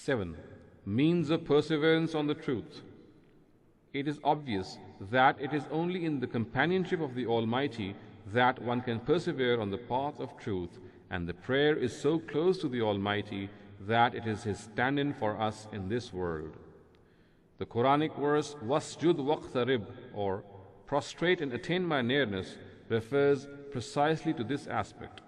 7. Means of perseverance on the truth. It is obvious that it is only in the companionship of the Almighty that one can persevere on the path of truth, and the prayer is so close to the Almighty that it is His stand-in for us in this world. The Quranic verse, Wasjud waqtarib, or prostrate and attain my nearness, refers precisely to this aspect.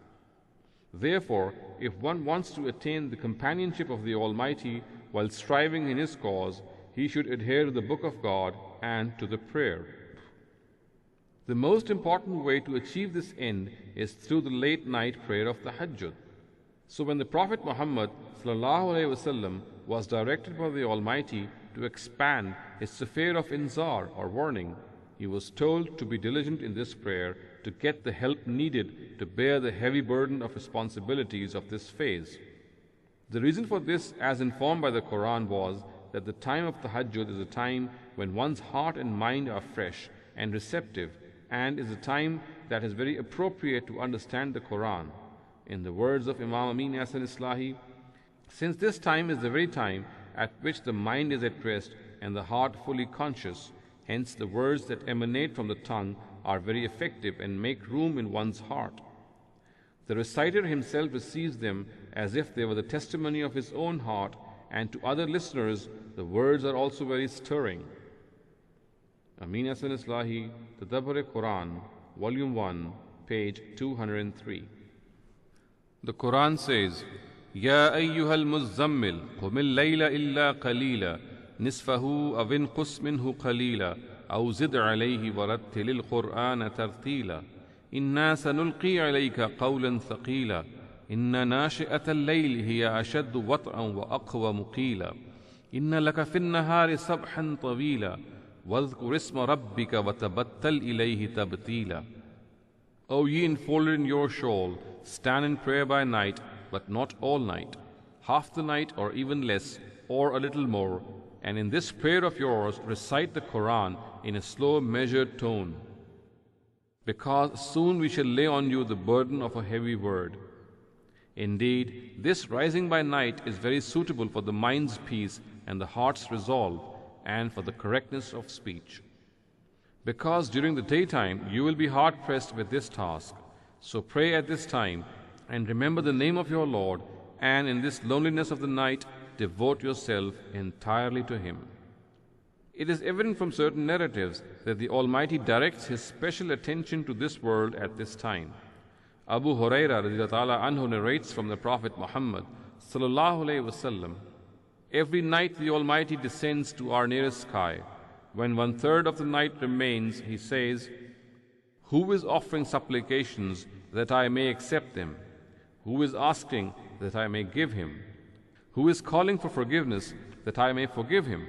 Therefore, if one wants to attain the companionship of the Almighty while striving in His cause, he should adhere to the Book of God and to the prayer. The most important way to achieve this end is through the late night prayer of the Tahajjud. So when the Prophet Muhammad ﷺ was directed by the Almighty to expand his sphere of inzar or warning, he was told to be diligent in this prayer to get the help needed to bear the heavy burden of responsibilities of this phase. The reason for this, as informed by the Quran, was that the time of Tahajjud is a time when one's heart and mind are fresh and receptive, and is a time that is very appropriate to understand the Quran. In the words of Imam Amin Hasan Islahi, since this time is the very time at which the mind is at rest and the heart fully conscious, hence the words that emanate from the tongue are very effective and make room in one's heart. The reciter himself receives them as if they were the testimony of his own heart, and to other listeners the words are also very stirring. Amin Hasan Islahi, Tadabbur Quran, Volume 1, page 203. The Quran says, Ya ayyuhal muzzammil, qumil layla illa qalila, nisfahu aw inqus minhu qalila, aw zid alayhi warattilil Qur'ana tartila, inna sanulqi alayka qawlan thaqila, inna nashi'atal layli hiya ashaddu wat'an wa aqwa muqila, inna laka fin nahari sabhan tawila, wadhkur isma rabbika wa tabattal ilayhi tabtila. O ye enfolded in your shawl, stand in prayer by night, but not all night, half the night or even less, or a little more, and in this prayer of yours recite the Quran in a slow measured tone, because soon we shall lay on you the burden of a heavy word. Indeed, this rising by night is very suitable for the mind's peace and the heart's resolve, and for the correctness of speech. Because during the daytime you will be hard-pressed with this task, so pray at this time, and remember the name of your Lord, and in this loneliness of the night, devote yourself entirely to Him. It is evident from certain narratives that the Almighty directs His special attention to this world at this time. Abu Hurairah radhiyallahu anhu narrates from the Prophet Muhammad sallallahu alaihi wasallam, every night the Almighty descends to our nearest sky. When 1/3 of the night remains, He says, Who is offering supplications that I may accept them? Who is asking that I may give him? Who is calling for forgiveness that I may forgive him?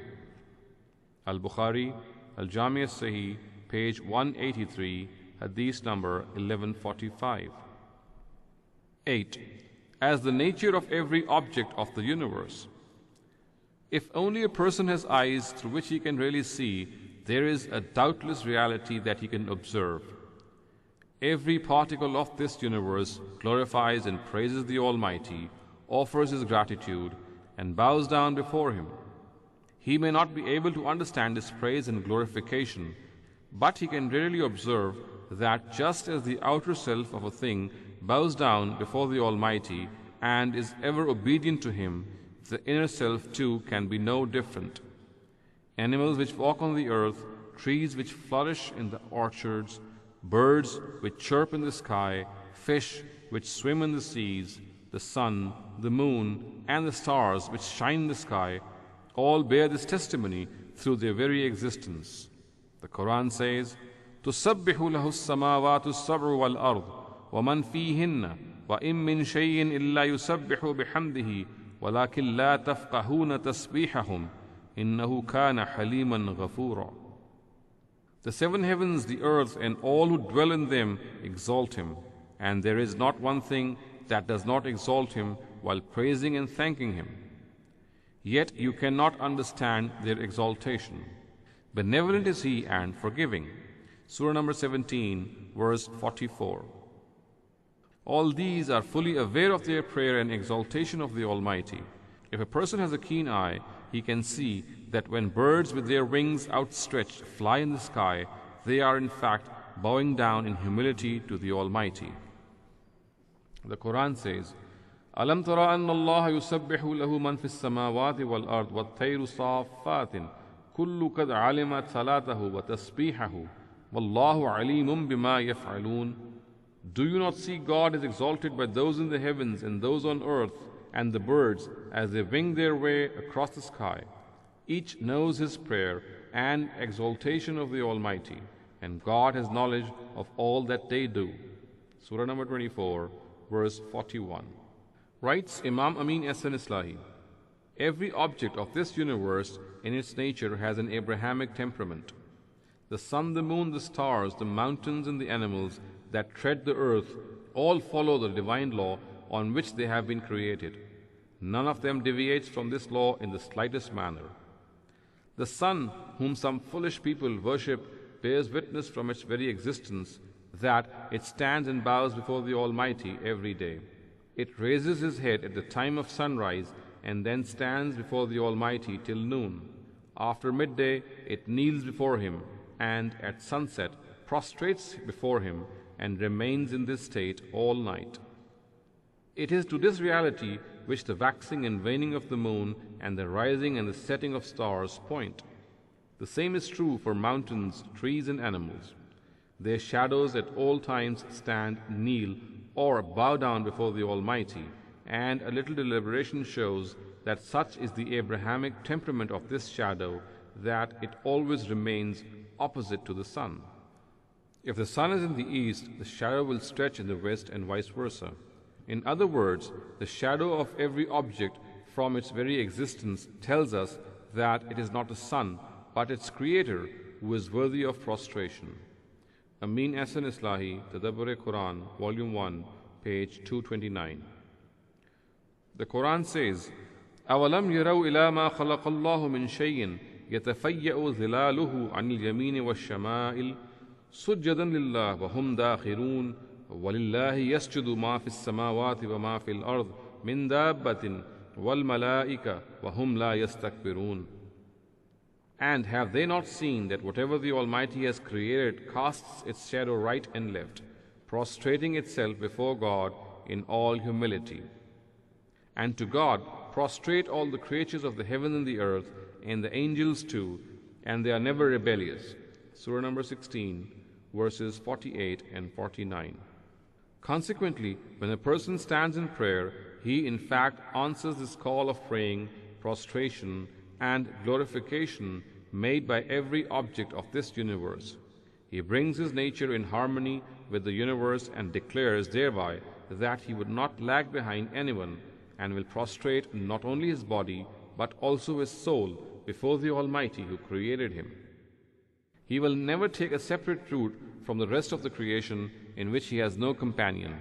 Al-Bukhari, Al-Jami As-Sahih, page 183, Hadith number 1145. 8. As the nature of every object of the universe. If only a person has eyes through which he can really see, there is a doubtless reality that he can observe. Every particle of this universe glorifies and praises the Almighty, offers His gratitude, and bows down before Him. He may not be able to understand His praise and glorification, but he can readily observe that just as the outer self of a thing bows down before the Almighty and is ever obedient to Him, the inner self too can be no different. Animals which walk on the earth, trees which flourish in the orchards, birds which chirp in the sky, fish which swim in the seas, the sun, the moon, and the stars which shine in the sky, all bear this testimony through their very existence. The Quran says, تُسَبِّحُ لَهُ السَّمَاوَاتُ السَّبْعُ وَالْأَرْضُ وَمَنْ فِيهِنَّ وَإِن مِّن شَيْءٍ إِلَّا يُسَبِّحُ بِحَمْدِهِ وَلَكِنْ لَا تَفْقَهُونَ تَسْبِيحَهُمْ إِنَّهُ كَانَ حَلِيمًا غَفُورًا. The seven heavens, the earth, and all who dwell in them exalt Him, and there is not one thing that does not exalt Him while praising and thanking Him. Yet you cannot understand their exaltation. Benevolent is He and forgiving. Surah number 17, verse 44. All these are fully aware of their prayer and exaltation of the Almighty. If a person has a keen eye, he can see that when birds with their wings outstretched fly in the sky, they are in fact bowing down in humility to the Almighty. The Quran says, أَلَمْ تَرَ أَنَّ اللَّهَ يُسَبِّحُ لَهُ مَنْ فِي السَّمَاوَاتِ وَالْأَرْضِ وَالطَّيْرُ صَافَّاتٍ كُلُّ قَدْ عَلِمَ صَلَاتَهُ وَتَسْبِيحَهُ وَاللَّهُ عَلِيمٌ بِمَا يَفْعَلُونَ. Do you not see God is exalted by those in the heavens and those on earth, and the birds as they wing their way across the sky? Each knows his prayer and exaltation of the Almighty, and God has knowledge of all that they do. Surah number 24, verse 41. Writes Imam Amin Ahsan Islahi, every object of this universe in its nature has an Abrahamic temperament. The sun, the moon, the stars, the mountains, and the animals that tread the earth all follow the divine law on which they have been created. None of them deviates from this law in the slightest manner. The sun, whom some foolish people worship, bears witness from its very existence that it stands and bows before the Almighty every day. It raises his head at the time of sunrise and then stands before the Almighty till noon. After midday, it kneels before him, and at sunset prostrates before him and remains in this state all night. It is to this reality which the waxing and waning of the moon and the rising and the setting of stars point. The same is true for mountains, trees, and animals. Their shadows at all times stand, kneel, or bow down before the Almighty, and a little deliberation shows that such is the Abrahamic temperament of this shadow that it always remains opposite to the sun. If the sun is in the east, the shadow will stretch in the west, and vice versa. In other words, the shadow of every object from its very existence tells us that it is not the sun, but its creator who is worthy of prostration. Amin Ahsan Islahi, Tadabbur-e-Quran, Volume 1, page 229. The Quran says, أَوَلَمْ يَرَوْا إِلَى مَا خَلَقَ اللَّهُ مِنْ شَيْءٍ يَتَفَيَّأُ ظِلَالُهُ عَنِ الْيَمِينِ وَالشَّمَائِلِ سُجَّدًا لِلَّهِ وَهُمْ دَاخِرُونَ وَلِلَّهِ يَسْجُدُ مَا فِي السَّمَاوَاتِ وَمَا فِي الْأَرْضِ مِنْ دَابَّةٍ وَالْمَلَائِكَةُ وَهُمْ لَا يَسْتَكْبِرُونَ. And have they not seen that whatever the Almighty has created casts its shadow right and left, prostrating itself before God in all humility? And to God prostrate all the creatures of the heaven and the earth, and the angels too, and they are never rebellious. Surah number 16, verses 48 and 49. Consequently, when a person stands in prayer, he in fact answers this call of praying, prostration, and glorification made by every object of this universe. He brings his nature in harmony with the universe and declares thereby that he would not lag behind anyone, and will prostrate not only his body but also his soul before the Almighty who created him. He will never take a separate route from the rest of the creation in which he has no companion.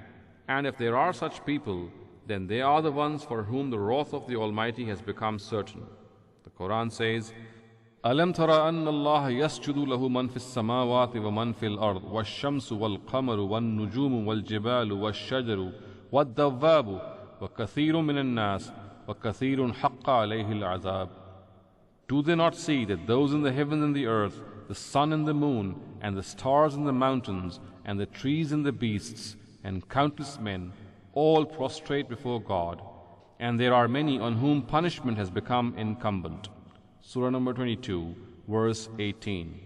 And if there are such people, then they are the ones for whom the wrath of the Almighty has become certain. The Quran says, أَلَمْ تَرَ أَنَّ اللَّهَ يَسْجُدُ لَهُ مَنْ فِي السَّمَاوَاتِ وَمَنْ فِي الْأَرْضِ وَالشَّمْسُ وَالْقَمَرُ وَالنُّجُومُ وَالْجِبَالُ وَالشَّجَرُ وَالدَّوَّابُ وَكَثِيرٌ مِنَ النَّاسِ وَكَثِيرٌ حَقَّ عَلَيْهِ الْعَذَابُ. Do they not see that those in the heavens and the earth, the sun and the moon, and the stars and the mountains, and the trees and the beasts, and countless men, all prostrate before God, and there are many on whom punishment has become incumbent? Surah number 22, verse 18.